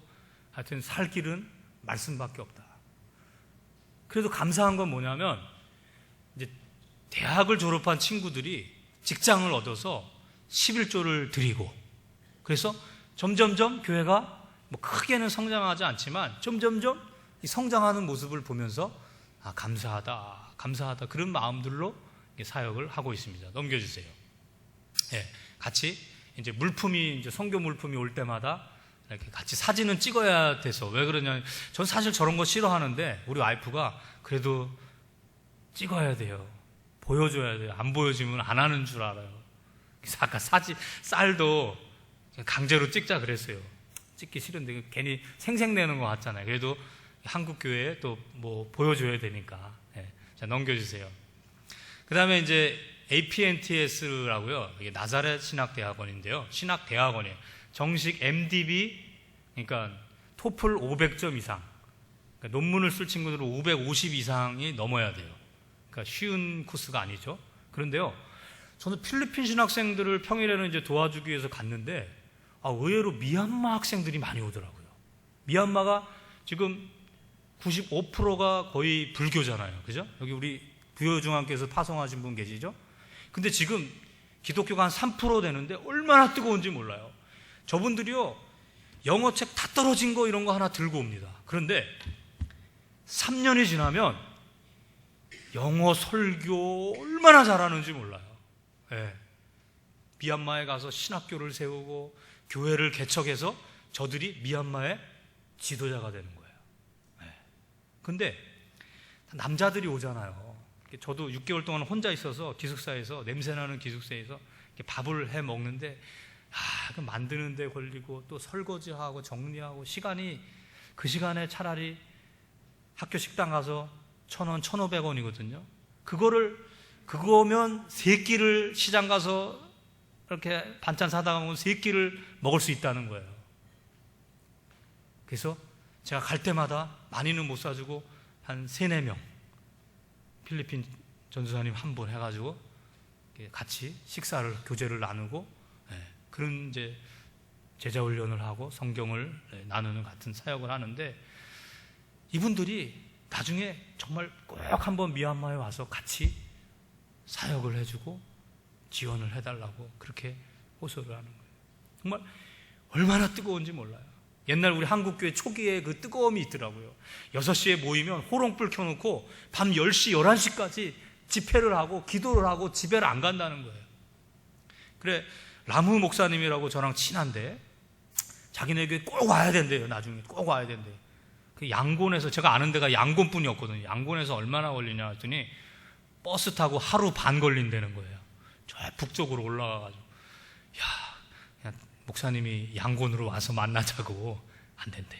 하여튼 살 길은 말씀밖에 없다. 그래도 감사한 건 뭐냐면 이제 대학을 졸업한 친구들이 직장을 얻어서 11조를 드리고, 그래서 점점점 교회가 뭐 크게는 성장하지 않지만 점점점 이 성장하는 모습을 보면서 아, 감사하다, 감사하다, 그런 마음들로 사역을 하고 있습니다. 넘겨주세요. 예, 같이 이제 물품이, 이제 선교 물품이 올 때마다 이렇게 같이 사진은 찍어야 돼서. 왜 그러냐면 전 사실 저런 거 싫어하는데 우리 와이프가 그래도 찍어야 돼요. 보여줘야 돼요. 안 보여주면 안 하는 줄 알아요. 그래서 아까 쌀도 강제로 찍자 그랬어요. 찍기 싫은데 괜히 생색내는 것 같잖아요. 그래도 한국 교회에 또 뭐 보여줘야 되니까. 예. 자, 넘겨주세요. 그 다음에 이제 APNTS라고요. 이게 나자렛 신학대학원인데요. 신학대학원이에요. 정식 MDB, 그러니까 토플 500점 이상, 그러니까 논문을 쓸 친구들은 550 이상이 넘어야 돼요. 그러니까 쉬운 코스가 아니죠. 그런데요, 저는 필리핀 신학생들을 평일에는 이제 도와주기 위해서 갔는데 의외로 미얀마 학생들이 많이 오더라고요. 미얀마가 지금 95%가 거의 불교잖아요. 그죠? 여기 우리 부여중앙교에서 파송하신 분 계시죠? 근데 지금 기독교가 한 3% 되는데 얼마나 뜨거운지 몰라요. 저분들이요, 영어책 다 떨어진 거 이런 거 하나 들고 옵니다. 그런데 3년이 지나면 영어 설교 얼마나 잘하는지 몰라요. 예. 미얀마에 가서 신학교를 세우고 교회를 개척해서 저들이 미얀마의 지도자가 되는 거예요. 예. 근데 남자들이 오잖아요. 저도 6개월 동안 혼자 있어서 기숙사에서, 냄새나는 기숙사에서 밥을 해 먹는데 그 만드는 데 걸리고 또 설거지하고 정리하고 시간이, 그 시간에 차라리 학교 식당 가서 1,000원, 1,500원이거든요. 그거면 3끼를 시장 가서 이렇게 반찬 사다가 먹으면 3끼를 먹을 수 있다는 거예요. 그래서 제가 갈 때마다 많이는 못 사주고 한 3, 4명 필리핀 전도사님 한 분 해가지고 같이 식사를, 교제를 나누고, 그런 이제 제자 훈련을 하고 성경을 나누는 같은 사역을 하는데, 이분들이 나중에 정말 꼭 한번 미얀마에 와서 같이 사역을 해주고 지원을 해달라고 그렇게 호소를 하는 거예요. 정말 얼마나 뜨거운지 몰라요. 옛날 우리 한국교회 초기에 그 뜨거움이 있더라고요. 6시에 모이면 호롱불 켜놓고 밤 10시, 11시까지 집회를 하고 기도를 하고 집에를 안 간다는 거예요. 그래, 라무 목사님이라고 저랑 친한데 자기네 교회 꼭 와야 된대요. 나중에 꼭 와야 된대요. 그 양곤에서, 제가 아는 데가 양곤뿐이었거든요. 양곤에서 얼마나 걸리냐 했더니 버스 타고 하루 반 걸린다는 거예요. 저 북쪽으로 올라가가지고, 그냥 목사님이 양곤으로 와서 만나자고. 안 된대.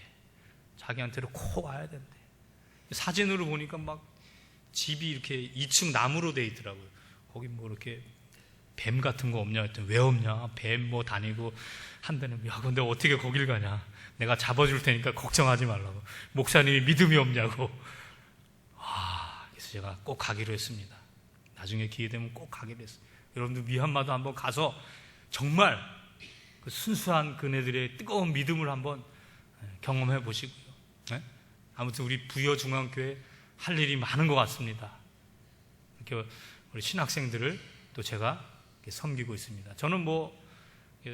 자기한테는 꼭 와야 된대. 사진으로 보니까 막 집이 이렇게 2층 나무로 돼 있더라고요. 거기 뭐 이렇게 뱀 같은 거 없냐 했더니, 왜 없냐, 뱀 뭐 다니고 한다는. 근데 어떻게 거길 가냐, 내가 잡아줄 테니까 걱정하지 말라고. 목사님이 믿음이 없냐고. 그래서 제가 꼭 가기로 했습니다. 나중에 기회 되면 꼭 가기로 했어요. 여러분들 미얀마도 한번 가서 정말 그 순수한 그네들의 뜨거운 믿음을 한번 경험해 보시고요. 아무튼 우리 부여중앙교회 할 일이 많은 것 같습니다. 이렇게 우리 신학생들을 또 제가 섬기고 있습니다. 저는 뭐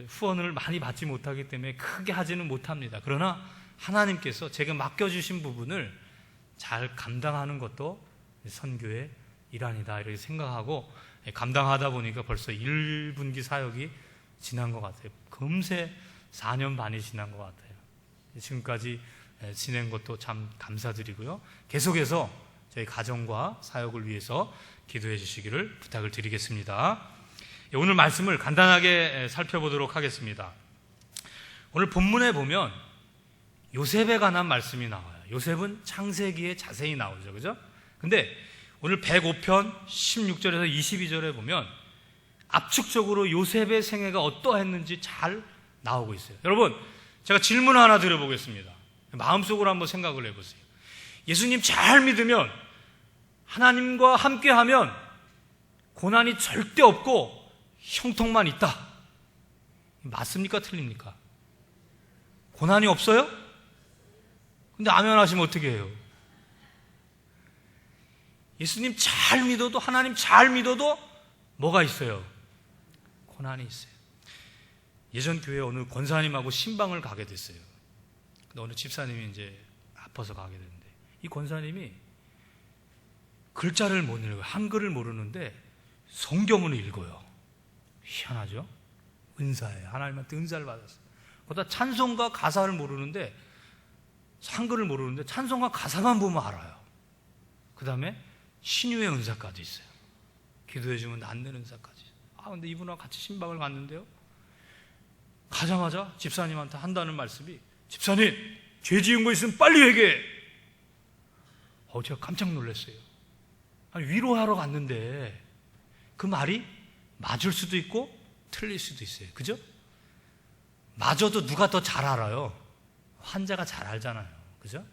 후원을 많이 받지 못하기 때문에 크게 하지는 못합니다. 그러나 하나님께서 제가 맡겨주신 부분을 잘 감당하는 것도 선교의 일환이다, 이렇게 생각하고 감당하다 보니까 벌써 1분기 사역이 지난 것 같아요. 금세 4년 반이 지난 것 같아요. 지금까지 지낸 것도 참 감사드리고요. 계속해서 저희 가정과 사역을 위해서 기도해 주시기를 부탁을 드리겠습니다. 오늘 말씀을 간단하게 살펴보도록 하겠습니다. 오늘 본문에 보면 요셉에 관한 말씀이 나와요. 요셉은 창세기에 자세히 나오죠, 그죠? 근데 오늘 105편 16절에서 22절에 보면 압축적으로 요셉의 생애가 어떠했는지 잘 나오고 있어요. 여러분, 제가 질문 하나 드려보겠습니다. 마음속으로 한번 생각을 해보세요. 예수님 잘 믿으면, 하나님과 함께하면 고난이 절대 없고 형통만 있다. 맞습니까? 틀립니까? 고난이 없어요? 근데 아멘 하시면 어떻게 해요? 예수님 잘 믿어도, 하나님 잘 믿어도 뭐가 있어요? 고난이 있어요. 예전 교회 어느 권사님하고 신방을 가게 됐어요. 근데 어느 집사님이 이제 아파서 가게 됐는데, 이 권사님이 글자를 못 읽어요. 한글을 모르는데 성경을 읽어요. 희한하죠? 은사예요. 하나님한테 은사를 받았어요. 거기다 찬송가 가사를 모르는데, 한글을 모르는데 찬송가 가사만 보면 알아요. 그 다음에 신유의 은사까지 있어요. 기도해주면 낫는 은사까지. 근데 이분하고 같이 신방을 갔는데요, 가자마자 집사님한테 한다는 말씀이, 집사님, 죄 지은 거 있으면 빨리 회개해. 제가 깜짝 놀랐어요. 아니, 위로하러 갔는데 그 말이 맞을 수도 있고 틀릴 수도 있어요. 그죠? 맞아도 누가 더 잘 알아요? 환자가 잘 알잖아요. 그죠?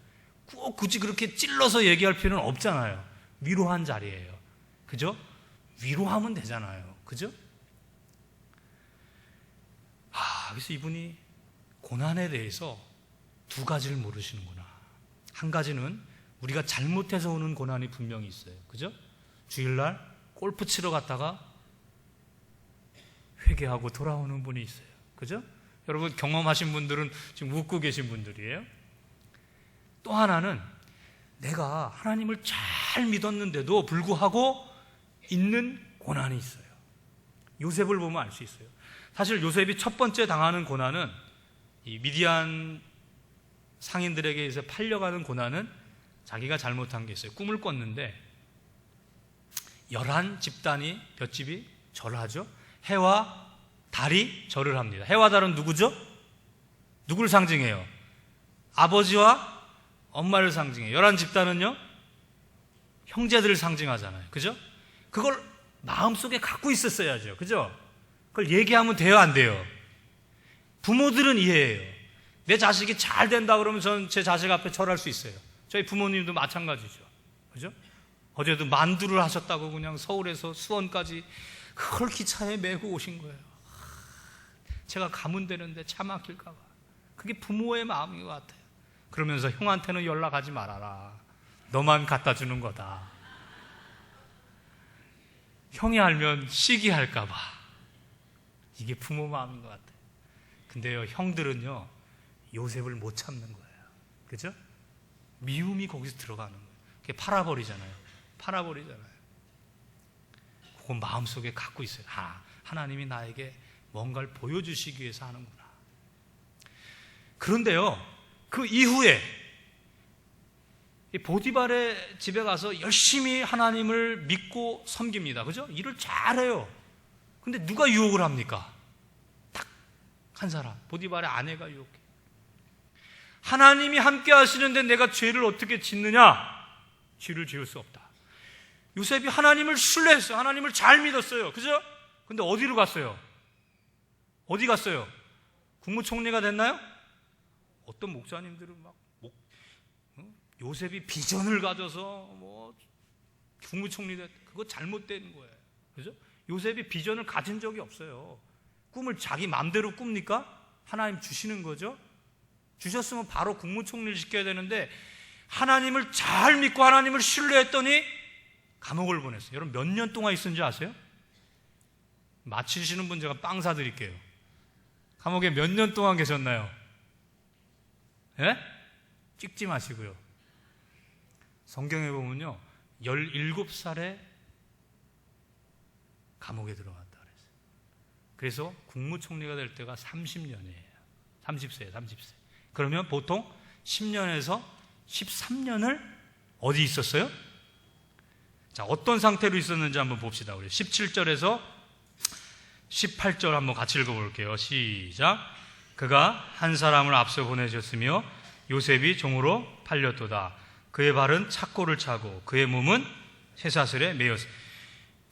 꼭 굳이 그렇게 찔러서 얘기할 필요는 없잖아요. 위로한 자리예요. 그죠? 위로하면 되잖아요. 그죠? 그래서 이분이 고난에 대해서 두 가지를 모르시는구나. 한 가지는 우리가 잘못해서 오는 고난이 분명히 있어요. 그죠? 주일날 골프 치러 갔다가 회개하고 돌아오는 분이 있어요. 그죠? 여러분 경험하신 분들은 지금 웃고 계신 분들이에요. 또 하나는 내가 하나님을 잘 믿었는데도 불구하고 있는 고난이 있어요. 요셉을 보면 알 수 있어요. 사실 요셉이 첫 번째 당하는 고난은, 이 미디안 상인들에게 의해서 팔려가는 고난은 자기가 잘못한 게 있어요. 꿈을 꿨는데 11집단이 몇 집이 절을 하죠. 해와 달이 절을 합니다. 해와 달은 누구죠? 누굴 상징해요? 아버지와 엄마를 상징해요. 11집단은요? 형제들을 상징하잖아요. 그죠? 그걸 마음속에 갖고 있었어야죠. 그죠? 그걸 얘기하면 돼요, 안 돼요? 부모들은 이해해요. 내 자식이 잘 된다 그러면 저는 제 자식 앞에 절할 수 있어요. 저희 부모님도 마찬가지죠. 그죠? 어제도 만두를 하셨다고 그냥 서울에서 수원까지 그걸 기차에 메고 오신 거예요. 제가 가면 되는데 차 막힐까 봐. 그게 부모의 마음인 것 같아요. 그러면서 형한테는 연락하지 말아라. 너만 갖다 주는 거다. 형이 알면 시기할까 봐. 이게 부모 마음인 것 같아요. 근데요, 형들은요, 요셉을 못 참는 거예요. 그죠? 미움이 거기서 들어가는 거예요. 그게 팔아버리잖아요. 그건 마음속에 갖고 있어요. 하나님이 나에게 뭔가를 보여주시기 위해서 하는구나. 그런데요, 그 이후에 보디발의 집에 가서 열심히 하나님을 믿고 섬깁니다. 그죠? 일을 잘해요. 근데 누가 유혹을 합니까? 딱 한 사람, 보디발의 아내가 유혹해. 하나님이 함께 하시는데 내가 죄를 어떻게 짓느냐? 죄를 지을 수 없다. 요셉이 하나님을 신뢰했어요. 하나님을 잘 믿었어요. 그죠? 근데 어디로 갔어요? 어디 갔어요? 국무총리가 됐나요? 어떤 목사님들은 막 요셉이 비전을 가져서 국무총리 됐, 그거 잘못된 거예요. 그죠? 요셉이 비전을 가진 적이 없어요. 꿈을 자기 마음대로 꿉니까? 하나님 주시는 거죠. 주셨으면 바로 국무총리를 시켜야 되는데 하나님을 잘 믿고 하나님을 신뢰했더니 감옥을 보냈어요. 여러분 몇 년 동안 있었는지 아세요? 맞히시는 분 제가 빵 사드릴게요. 감옥에 몇 년 동안 계셨나요? 예? 찍지 마시고요. 성경에 보면요, 17살에 감옥에 들어갔다 그랬어요. 그래서 국무총리가 될 때가 30년이에요. 30세예요. 그러면 보통 10년에서 13년을 어디 있었어요? 자, 어떤 상태로 있었는지 한번 봅시다. 우리 17절에서 18절 한번 같이 읽어볼게요. 시작. 그가 한 사람을 앞서 보내셨으며 요셉이 종으로 팔렸도다. 그의 발은 착고를 차고 그의 몸은 쇠사슬에 매였어요.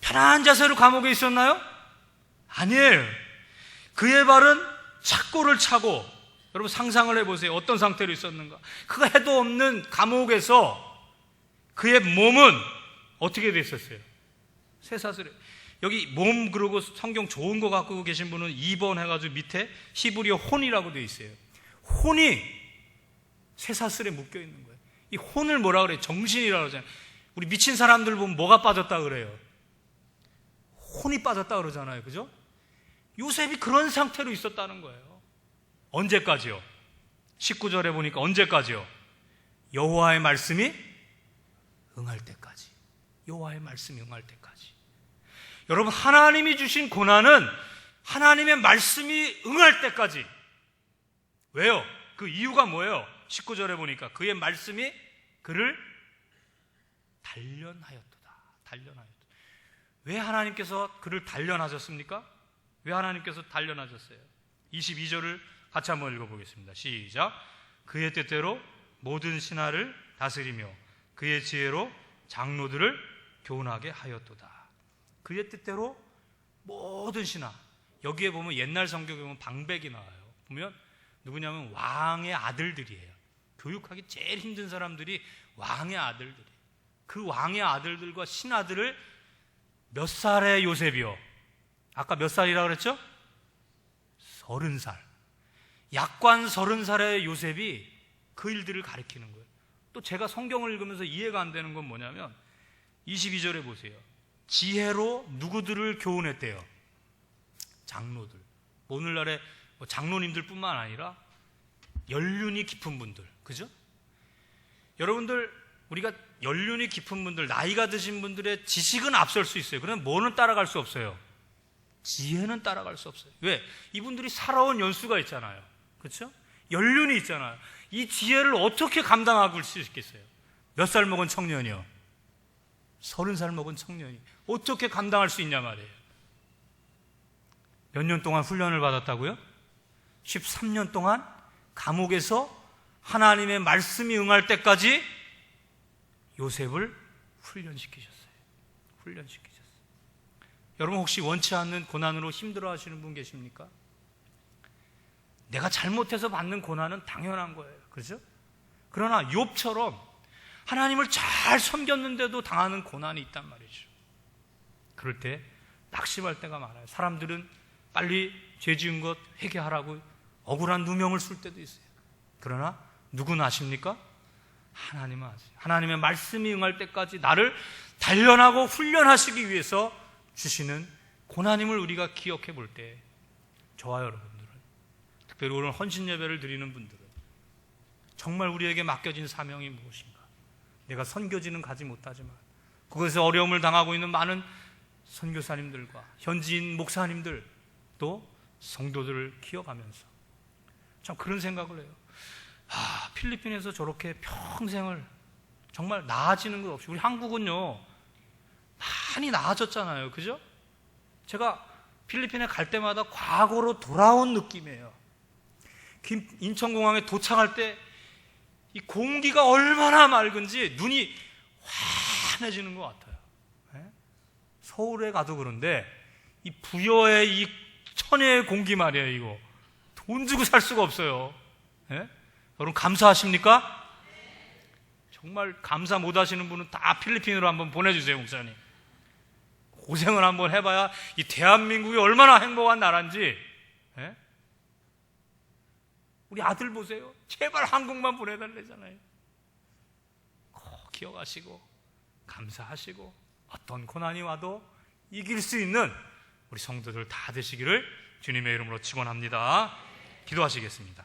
편한 자세로 감옥에 있었나요? 아니에요. 그의 발은 착고를 차고, 여러분 상상을 해보세요. 어떤 상태로 있었는가? 그가 해도 없는 감옥에서 그의 몸은 어떻게 됐었어요? 쇠사슬에. 여기 몸 그러고 성경 좋은 거 갖고 계신 분은 2번 해가지고 밑에 히브리어 혼이라고 되어 있어요. 혼이 쇠사슬에 묶여 있는 거예요. 이 혼을 뭐라 그래요? 정신이라고 그러잖아요. 우리 미친 사람들 보면 뭐가 빠졌다 그래요? 혼이 빠졌다 그러잖아요. 그죠? 요셉이 그런 상태로 있었다는 거예요. 언제까지요? 19절에 보니까 언제까지요? 여호와의 말씀이 응할 때까지. 여호와의 말씀이 응할 때까지. 여러분, 하나님이 주신 고난은 하나님의 말씀이 응할 때까지. 왜요? 그 이유가 뭐예요? 19절에 보니까 그의 말씀이 그를 단련하였도다. 단련하였도다. 왜 하나님께서 그를 단련하셨습니까? 왜 하나님께서 단련하셨어요? 22절을 같이 한번 읽어보겠습니다. 시작. 그의 뜻대로 모든 신하를 다스리며 그의 지혜로 장로들을 교훈하게 하였도다. 그의 뜻대로 모든 신하. 여기에 보면 옛날 성경에 보면 방백이 나와요. 보면 누구냐면 왕의 아들들이에요. 교육하기 제일 힘든 사람들이 왕의 아들들이에요. 그 왕의 아들들과 신하들을 몇 살의 요셉이요? 아까 몇 살이라고 그랬죠? 30살. 약관 30살의 요셉이 그 일들을 가리키는 거예요. 또 제가 성경을 읽으면서 이해가 안 되는 건 뭐냐면 22절에 보세요. 지혜로 누구들을 교훈했대요? 장로들. 오늘날의 장로님들 뿐만 아니라 연륜이 깊은 분들. 그죠? 여러분들, 우리가 연륜이 깊은 분들, 나이가 드신 분들의 지식은 앞설 수 있어요. 그러나 뭐는 따라갈 수 없어요? 지혜는 따라갈 수 없어요. 왜? 이분들이 살아온 연수가 있잖아요. 그렇죠? 연륜이 있잖아요. 이 지혜를 어떻게 감당하고 수 있겠어요? 몇 살 먹은 청년이요? 30살 먹은 청년이 어떻게 감당할 수 있냐 말이에요. 몇 년 동안 훈련을 받았다고요? 13년 동안 감옥에서 하나님의 말씀이 응할 때까지 요셉을 훈련시키셨어요. 훈련시키셨어요. 여러분, 혹시 원치 않는 고난으로 힘들어하시는 분 계십니까? 내가 잘못해서 받는 고난은 당연한 거예요. 그렇죠? 그러나 욥처럼 하나님을 잘 섬겼는데도 당하는 고난이 있단 말이죠. 그럴 때 낙심할 때가 많아요. 사람들은 빨리 죄 지은 것 회개하라고 억울한 누명을 쓸 때도 있어요. 그러나 누구는 아십니까? 하나님은 아세요. 하나님의 말씀이 응할 때까지 나를 단련하고 훈련하시기 위해서 주시는 고난임을 우리가 기억해 볼 때, 저와 여러분들은, 특별히 오늘 헌신 예배를 드리는 분들은 정말 우리에게 맡겨진 사명이 무엇인가? 내가 선교지는 가지 못하지만 그것에 어려움을 당하고 있는 많은 선교사님들과 현지인 목사님들, 또 성도들을 기억하면서 참 그런 생각을 해요. 필리핀에서 저렇게 평생을 정말 나아지는 것 없이, 우리 한국은요 많이 나아졌잖아요. 그죠? 제가 필리핀에 갈 때마다 과거로 돌아온 느낌이에요. 인천공항에 도착할 때 이 공기가 얼마나 맑은지 눈이 환해지는 것 같아요. 서울에 가도 그런데 이 부여의 이 천혜의 공기 말이에요. 이거 돈 주고 살 수가 없어요. 여러분 감사하십니까? 정말 감사 못 하시는 분은 다 필리핀으로 한번 보내주세요. 목사님, 고생을 한번 해봐야 이 대한민국이 얼마나 행복한 나라인지. 우리 아들 보세요. 제발 한국만 보내달래잖아요. 꼭 기억하시고 감사하시고 어떤 고난이 와도 이길 수 있는 우리 성도들 다 되시기를 주님의 이름으로 축원합니다. 기도하시겠습니다.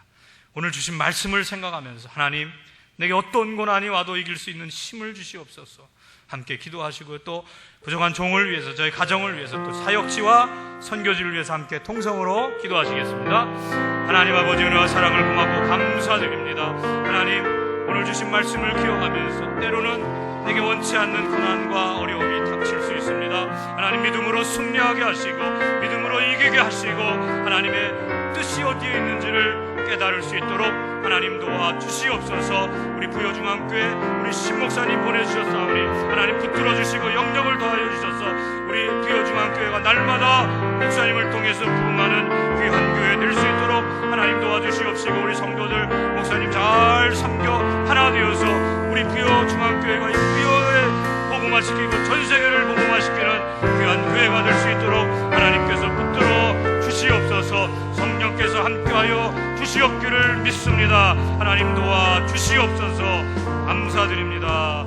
오늘 주신 말씀을 생각하면서 하나님, 내게 어떤 고난이 와도 이길 수 있는 힘을 주시옵소서. 함께 기도하시고 또 부족한 종을 위해서, 저희 가정을 위해서, 또 사역지와 선교지를 위해서 함께 통성으로 기도하시겠습니다. 하나님 아버지, 은혜와 사랑을 고맙고 감사드립니다. 하나님, 오늘 주신 말씀을 기억하면서 때로는 내게 원치 않는 고난과 어려움이 닥칠 수 있습니다. 하나님, 믿음으로 승리하게 하시고 믿음으로 이기게 하시고 하나님의 뜻이 어디에 있는지를 깨달아 깨달을 수 있도록 하나님 도와주시옵소서. 우리 부여중앙교회 우리 신목사님 보내주셨사오니 하나님 붙들어 주시고 영력을 더하여 주셔서 우리 부여중앙교회가 날마다 목사님을 통해서 부흥하는 귀한 교회 될 수 있도록 하나님 도와주시옵시고, 우리 성도들 목사님 잘 섬겨 하나 되어서 우리 부여중앙교회가 이 부여에 복음화시키고 전 세계를 복음화시키는 귀한 교회가 될 수 있도록 하나님께서 붙들어 주시옵소서. 성령께서 함께하여 주시옵기를 믿습니다. 하나님 도와 주시옵소서. 감사드립니다.